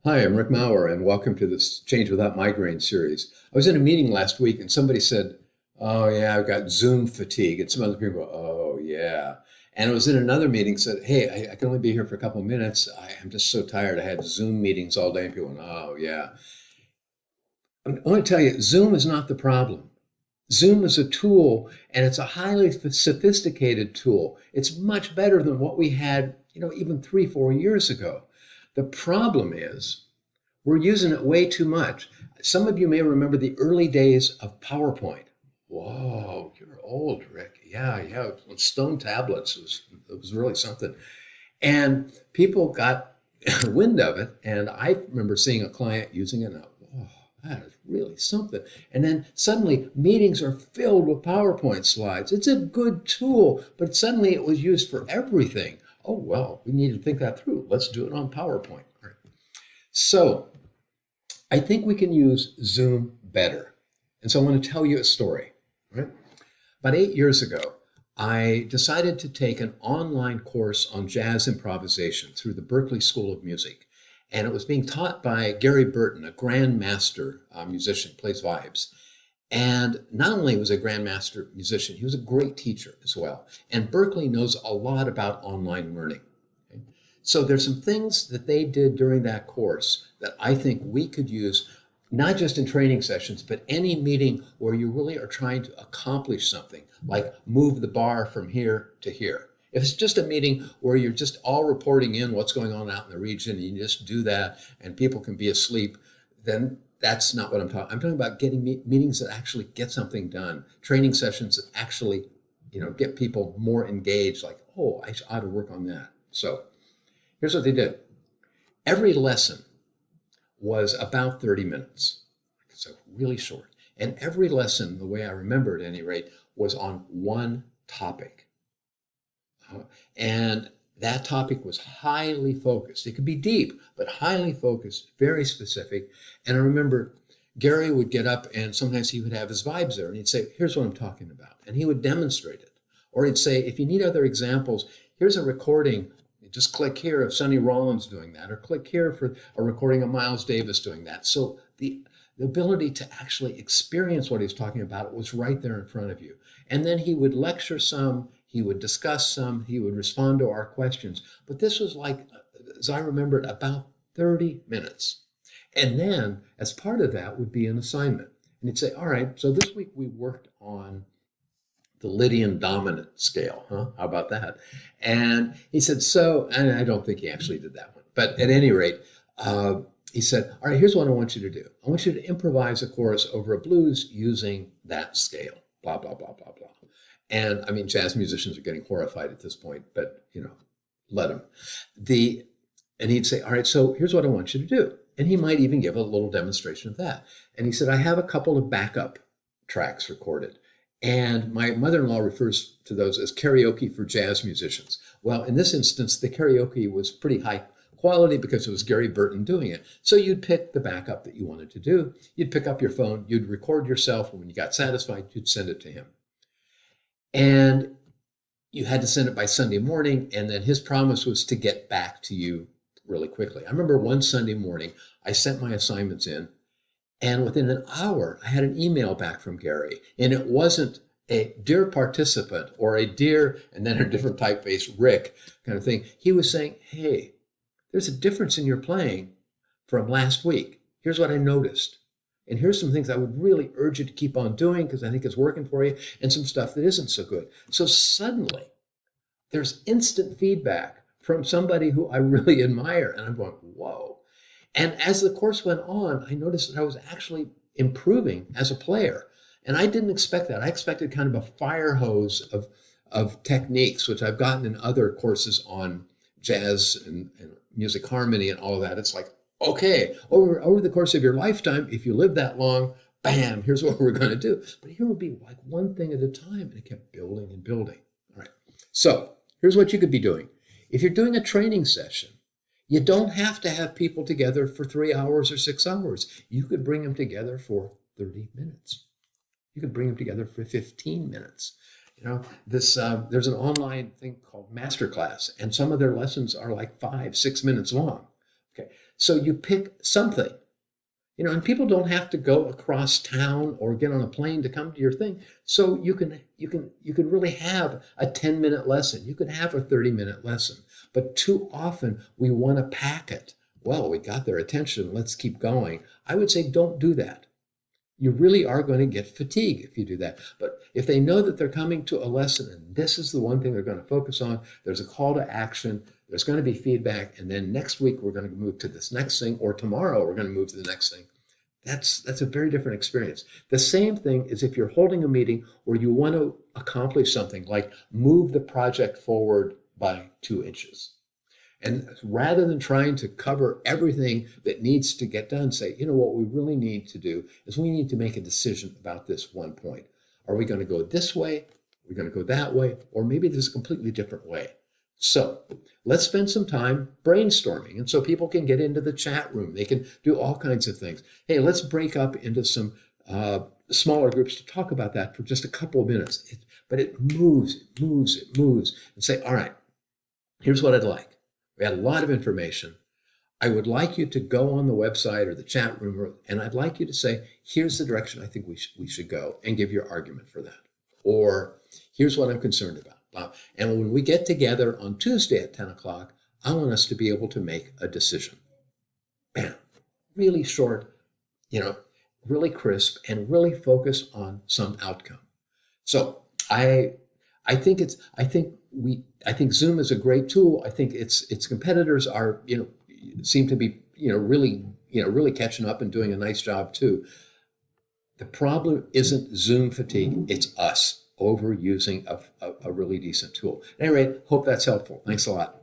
Hi, I'm Rick Maurer, and welcome to this Change Without Migraine series. I was in a meeting last week, and somebody said, "Oh yeah, I've got Zoom fatigue," and some other people, go, "Oh yeah," and I was in another meeting, said, "Hey, I can only be here for a couple of minutes. I'm just so tired. I had Zoom meetings all day," and people went, "Oh yeah." I want to tell you, Zoom is not the problem. Zoom is a tool, and it's a highly sophisticated tool. It's much better than what we had, even 3, 4 years ago. The problem is we're using it way too much. Some of you may remember the early days of PowerPoint. Whoa, you're old, Rick. Yeah, yeah. Stone tablets it was really something. And people got wind of it, and I remember seeing a client using it. And oh, that is really something. And then suddenly meetings are filled with PowerPoint slides. It's a good tool, but suddenly it was used for everything. Oh well, we need to think that through. Let's do it on PowerPoint. All right. So I think we can use Zoom better. And so I want to tell you a story. Right? About 8 years ago, I decided to take an online course on jazz improvisation through the Berklee School of Music. And it was being taught by Gary Burton, a grandmaster musician, plays vibes. And not only was he a grandmaster musician, he was a great teacher as well. And Berklee knows a lot about online learning. Okay? So there's some things that they did during that course that I think we could use, not just in training sessions, but any meeting where you really are trying to accomplish something, like move the bar from here to here. If it's just a meeting where you're just all reporting in what's going on out in the region, and you just do that and people can be asleep, then that's not what I'm talking. I'm talking about getting meetings that actually get something done, training sessions that actually, get people more engaged. Like, oh, I ought to work on that. So here's what they did. Every lesson was about 30 minutes, so really short. And every lesson, the way I remember at any rate, was on one topic. And that topic was highly focused. It could be deep, but highly focused, very specific. And I remember Gary would get up and sometimes he would have his vibes there and he'd say, "Here's what I'm talking about." And he would demonstrate it. Or he'd say, "If you need other examples, here's a recording. Just click here of Sonny Rollins doing that, or click here for a recording of Miles Davis doing that." So the ability to actually experience what he's talking about was right there in front of you. And then he would lecture some, he would discuss some, he would respond to our questions. But this was like, as I remember it, about 30 minutes. And then, as part of that, would be an assignment. And he'd say, "All right, so this week we worked on the Lydian dominant scale. Huh? How about that?" And he said, and I don't think he actually did that one, but at any rate, he said, "All right, here's what I want you to do. I want you to improvise a chorus over a blues using that scale, blah, blah, blah, blah, blah." And I mean, jazz musicians are getting horrified at this point, but, let them. And he'd say, "All right, so here's what I want you to do." And he might even give a little demonstration of that. And he said, "I have a couple of backup tracks recorded. And my mother-in-law refers to those as karaoke for jazz musicians." Well, in this instance, the karaoke was pretty high quality because it was Gary Burton doing it. So you'd pick the backup that you wanted to do. You'd pick up your phone, you'd record yourself, and when you got satisfied, you'd send it to him. And you had to send it by Sunday morning, and then his promise was to get back to you really quickly. I remember one Sunday morning, I sent my assignments in, and within an hour, I had an email back from Gary. And it wasn't a "dear participant" or a "dear," and then a different typeface, "Rick" kind of thing. He was saying, "Hey, there's a difference in your playing from last week. Here's what I noticed. And here's some things I would really urge you to keep on doing because I think it's working for you, and some stuff that isn't so good." So suddenly, there's instant feedback from somebody who I really admire. And I'm going, whoa. And as the course went on, I noticed that I was actually improving as a player. And I didn't expect that. I expected kind of a fire hose of techniques, which I've gotten in other courses on jazz and music harmony and all of that. It's like, okay, over the course of your lifetime, if you live that long, bam, here's what we're going to do. But here would be like one thing at a time, and it kept building and building. All right. So here's what you could be doing. If you're doing a training session, you don't have to have people together for 3 hours or 6 hours. You could bring them together for 30 minutes. You could bring them together for 15 minutes. There's an online thing called Masterclass, and some of their lessons are like 5, 6 minutes long. Okay, So you pick something. And people don't have to go across town or get on a plane to come to your thing. So you can really have a 10-minute lesson. You could have a 30-minute lesson. But too often we want to pack it. Well, we got their attention. Let's keep going. I would say don't do that. You really are going to get fatigue if you do that. But if they know that they're coming to a lesson and this is the one thing they're going to focus on, there's a call to action, there's going to be feedback, and then next week we're going to move to this next thing, or tomorrow we're going to move to the next thing. That's a very different experience. The same thing is if you're holding a meeting or you want to accomplish something like move the project forward by 2 inches. And rather than trying to cover everything that needs to get done, say, what we really need to do is we need to make a decision about this one point. Are we going to go this way? Are we going to go that way? Or maybe there's a completely different way. So let's spend some time brainstorming. And so people can get into the chat room. They can do all kinds of things. Hey, let's break up into some smaller groups to talk about that for just a couple of minutes. But it moves. And say, all right, here's what I'd like. We had a lot of information. I would like you to go on the website or the chat room, and I'd like you to say, here's the direction I think we should go, and give your argument for that. Or here's what I'm concerned about. And when we get together on Tuesday at 10 o'clock, I want us to be able to make a decision. Bam. Really short, really crisp, and really focus on some outcome. So I think Zoom is a great tool. I think its competitors are, seem to be, really catching up and doing a nice job too. The problem isn't Zoom fatigue, it's us overusing a really decent tool. At any rate, hope that's helpful. Thanks a lot.